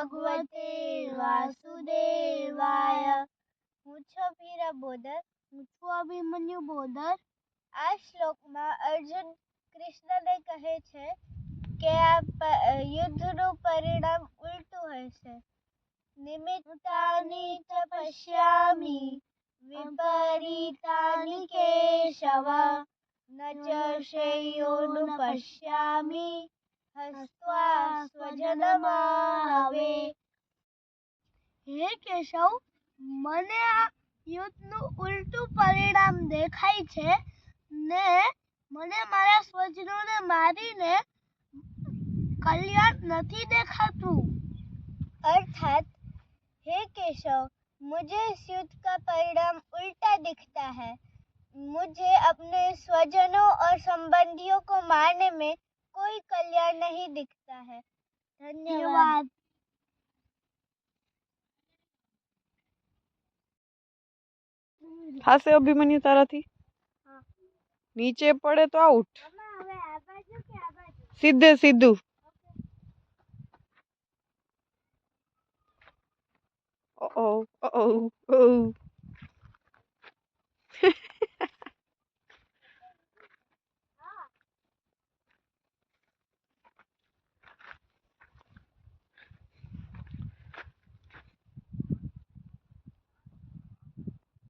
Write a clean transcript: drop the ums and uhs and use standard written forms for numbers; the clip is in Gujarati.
ભગવતે વાસુદેવાય। હું છું વીરા બોદર। હું છું અભિમન્યુ બોદર। આ શ્લોકમાં અર્જુન કૃષ્ણને કહે છે કે આ યુદ્ધનું પરિણામ ઉલટું હશે। નિમિત્તાની ચ પશ્યામિ વિપરીતાની કેશવ ન ચ શ્રેયોનું પશ્યામિ હસ્ત્વા સ્વજનમાહવે। હે કેશવ, મને આ યુદ્ધનું ઉલટું પરિણામ દેખાય છે ને મને મારા સ્વજનોને મારીને કલ્યાણ નથી દેખાતું। अर्थात हे केशव, मुझे इस युद्ध का परिणाम उल्टा दिखता है। मुझे अपने स्वजनों और संबंधियों को मारने में कोई कल्याण नहीं दिखता है। धन्यवाद। થાશે અભિમન્યુ તારાથી? નીચે પડે તો આઉટ। સીધે સીધું। Oh, oh, oh, oh.